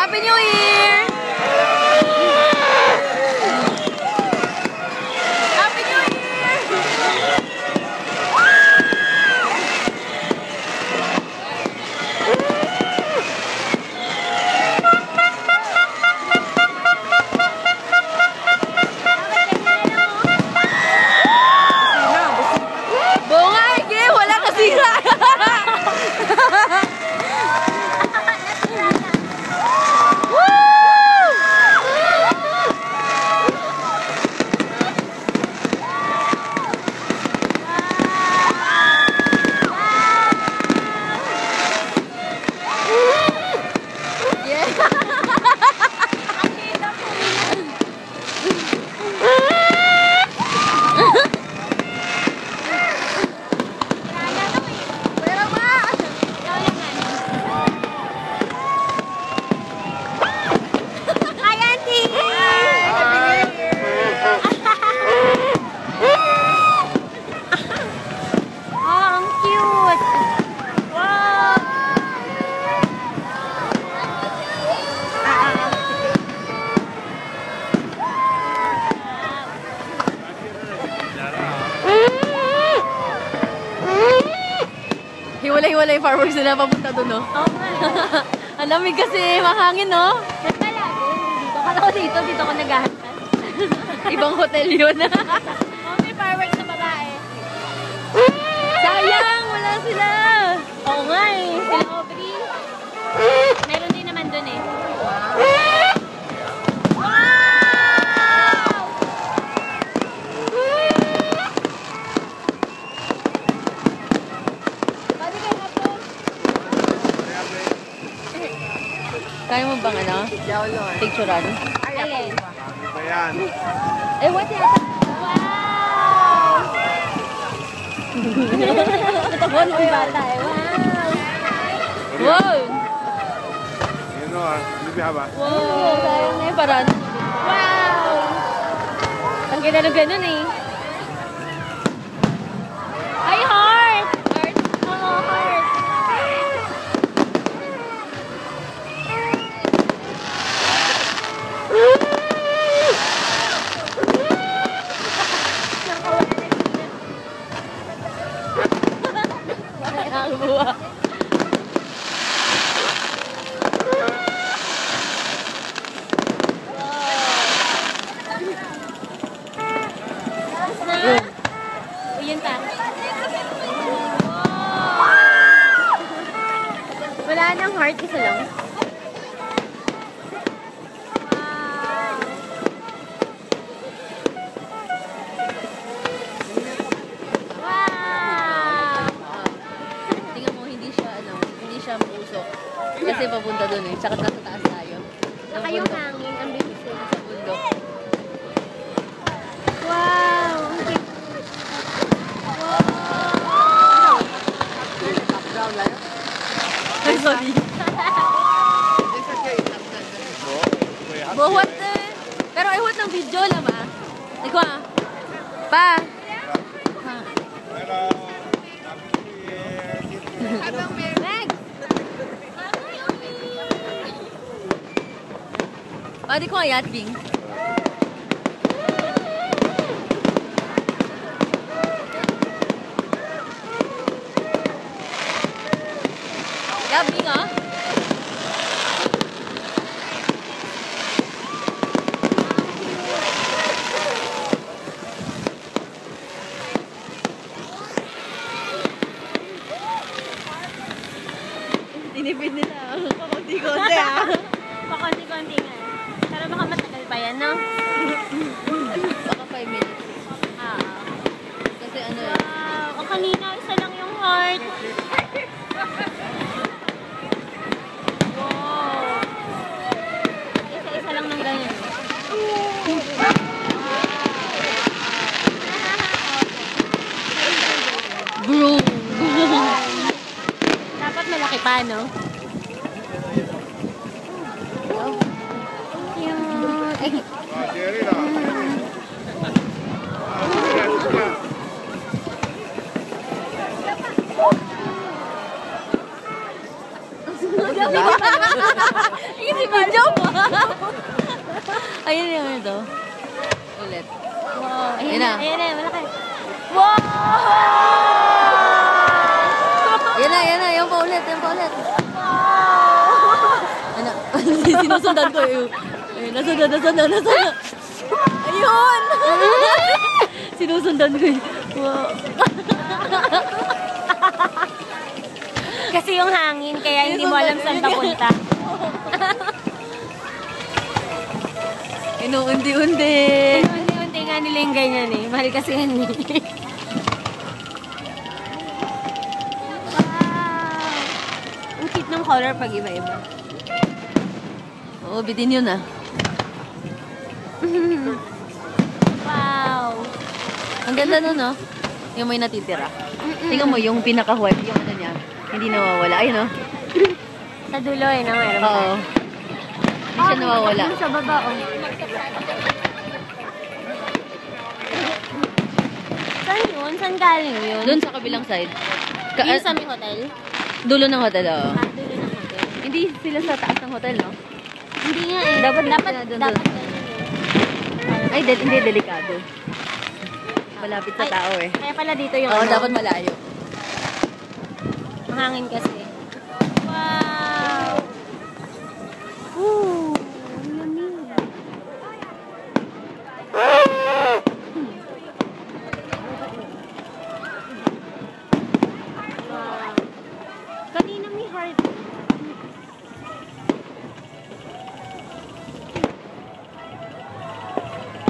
Happy New Year! Happy New Year! Bongay, Ge! Wala kasira! Hiwalay-hiwalay fireworks nila papunta doon, no? Oo nga. Ang lamig kasi, mahangin, no? Ganda lang. Dito. Kala ko dito ko naghahantan. Ibang hotel yun. May fireworks na babae. Sayang! Wala sila! Oo nga eh. Sila Aubrey. Meron din naman doon eh. Kaya mo bang ano? Picturean? Alin? Ayan. Eh, what yata? Wow! Natabon mo yung bata eh. Wow! Wow! You know, ba? Wow! Sayang na yung paraan. Wow! Ang ganun eh. Ay, heart! Heart? Oo, heart. Buwa. Uyan pa. Wala nang heart, isa lang. Kasi papunta doon eh. Tsaka nasa taas tayo. Saka yung hangin, ang bilis ko sa bundok. Wow! Wow! Ay, sorry. Buhat eh. Pero ay huwag ng video lang ah. Ikaw ah. Pa! Pwede ko nga yacht, Bing. Yeah, Bing, ah. Tinipid nila. Pakunti-kunti, ah. Pakunti-kunti nga. Pero baka matagal pa yan, no? Baka 5 minutes. Kasi ano eh. Wow! O kanina, isa lang yung heart. Wow! Isa-isa lang ng ganyan. Bro! Dapat malaki pa, no? Ini si Bajo. oh. Ulit. Wow. Ayun na. Ayun na, malaki. Wow! Yan na. Yan pa ulit. Ano? Sinusundan ko yun. Ayun, nasundan. Ayun! Sinusundan ko yun. Wow. Kasi yung hangin, kaya hindi mo alam saan papunta. Inuundi-undi. Unti-unti nga nila yung ganyan eh. Mahal kasi yan eh. Wow! Ang cute ng color pag iba-iba. Oo, bitin yun ah. Wow! Ang ganda nun, no? Yung may natitira. Tingnan mo, yung pinaka-white, yung ano niya, hindi nawawala. Ayun, no? Sa dulo eh, na mayroon pa. Oo. Hindi siya nawawala. Dun sa baba, oh. Saan yun? Saan galing yun? Doon sa kabilang side. Yung sa may hotel? Dulo ng hotel, oo. Ah, dulo ng hotel. Hindi sila sa taas ng hotel, no? Hindi nga eh. Dapat dapat doon. ganyan eh. Ay, hindi, delikado. Malapit sa Ay, tao eh. Kaya pala dito yung Oo, ano. dapat malayo. Ang hangin kasi. Wow! Ooh, ang lamig. Wow. Kanina may heart.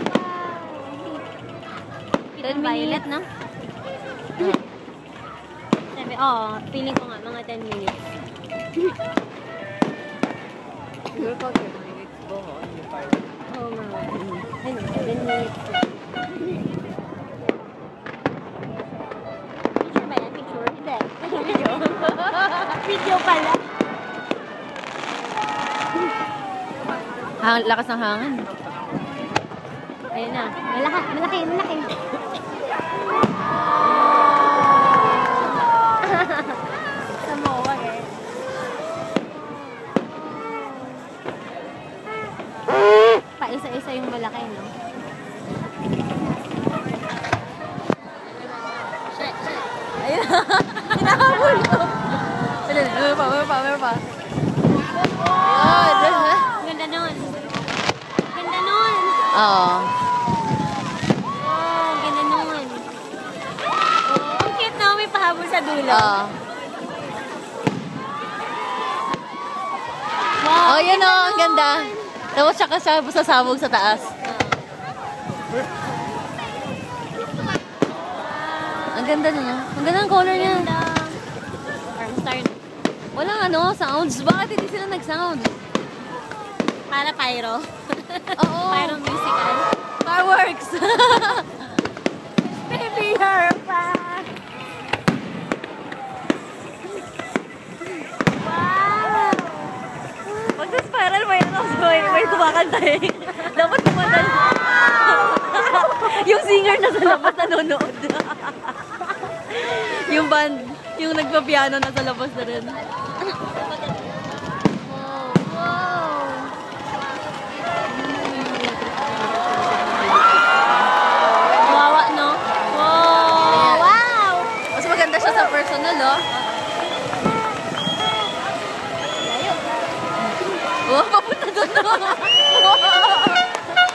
Wow. 10 Violet, no? Sabi, oo, feeling ko nga, mga 10 minutes. Siguro pag 10 minutes po, Oo nga. Ano, 7 minutes. Picture ba yan? Picture? Hindi. Video. Video pala. Lakas ng hangin. Ayun na. Malaki. Samoa eh. Paisa-isa yung malaki, no? Ayun. Hinahabol ko. Meron pa. Ayun. Ganda nun. Ganda nun. Oo. Oh, ganda nun. Oh, ang cute na. May pahabol sa dulo. Oo. Wow. Oh, yun o. Ang ganda. Tapos siya sasabog sa taas. Ang ganda niya. Ang ganda ng color niya. Ganda. Parang star. Walang sounds. Bakit hindi sila nag-sound? Para pyro. Oo. Pyro musical. Fireworks. Baby, her pa. Wow. Pag sa-spiral, may kumakanta eh. Dapat kumanta. Yung singer na sa labas nanonood. Yung band, yung nagpa-piano na sa labas na rin. Wawa, no? Wow! Wow! Mas maganda siya sa personal, oh. Oh, papunta doon, no?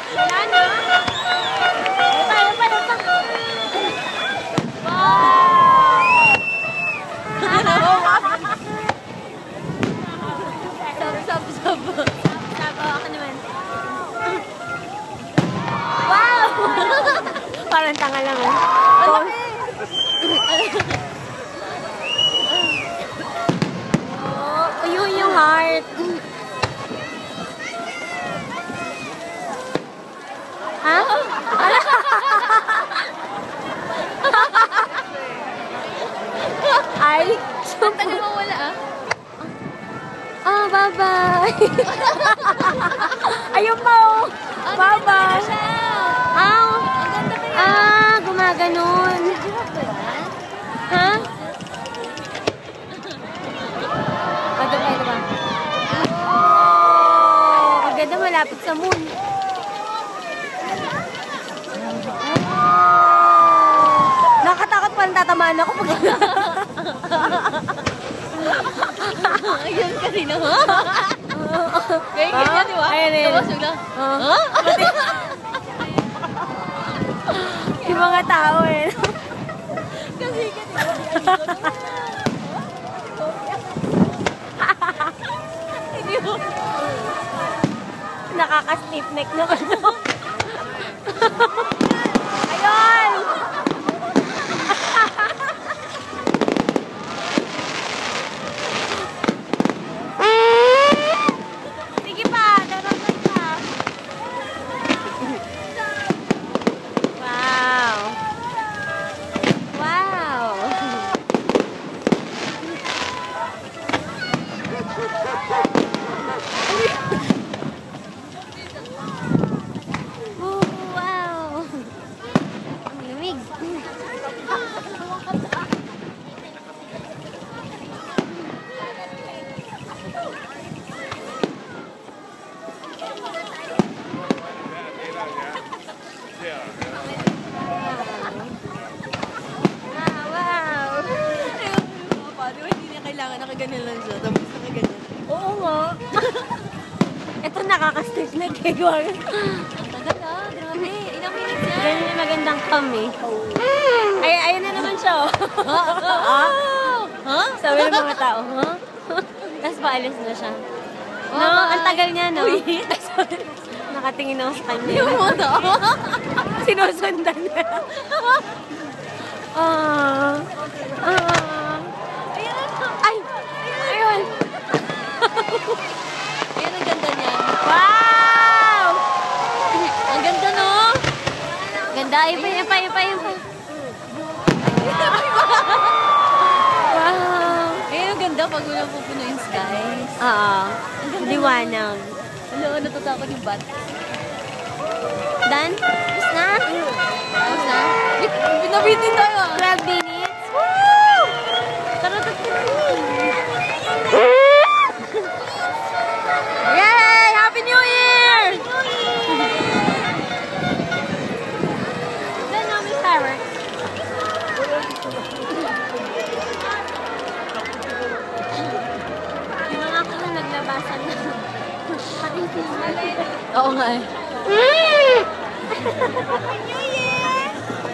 Wala na. Wala pa. Wow! Sab. Sabo ako naman. Wow! Parang tanga lang eh. Oh, ayun yung heart. Ha? Ay, Ang tagal mawala, ah. oh, bye-bye. Ayun pa, oh. Bye-bye. Gumaganon. Ha? Ito ba? Oh, ang ganda malapit sa moon. parang tatamaan ako pag... Ayun kasi na. Kaya ganyan, di ba? Ayun, ayun. Tapos bigla, Yung mga tao eh. Kasi Nakaka-stiff neck naman. Ayun! Sige pa, daragay pa. Wow. Wow. Oh, wow. Ang lamig. Wow. Paano hindi niya kailangan nakaganyan lang siya, tapos nakaganyan. Oo nga. Ito nakaka-stiff neck eh. Gawin. Ang tagal grabe. Ilang minutes yan? Ganyan yung magandang kami. Ay, ayun na naman siya. Oh. Ha? Sabi ng mga tao, huh? Tapos paalis na siya. No, ang tagal niya, no? Nakatingin ako sa kanya. Yung muna. Sinusundan niya. Ay! Ayun! Ayun, ang ganda niya. Wow! Ang ganda, no? Ganda. Ipa. Wow! Ayun, ang ganda pag wala pupuno yung skies. Oo. Liwanag. Ano, natatakot yung bat. Done? Tapos na? Tapos na? Binabitin tayo ah. 12 minutes? Woo! Yay! Happy New Year! Done na, may fireworks. Yung mga ako na naglabasan na. Pati sila. Oo nga eh. Happy New Year!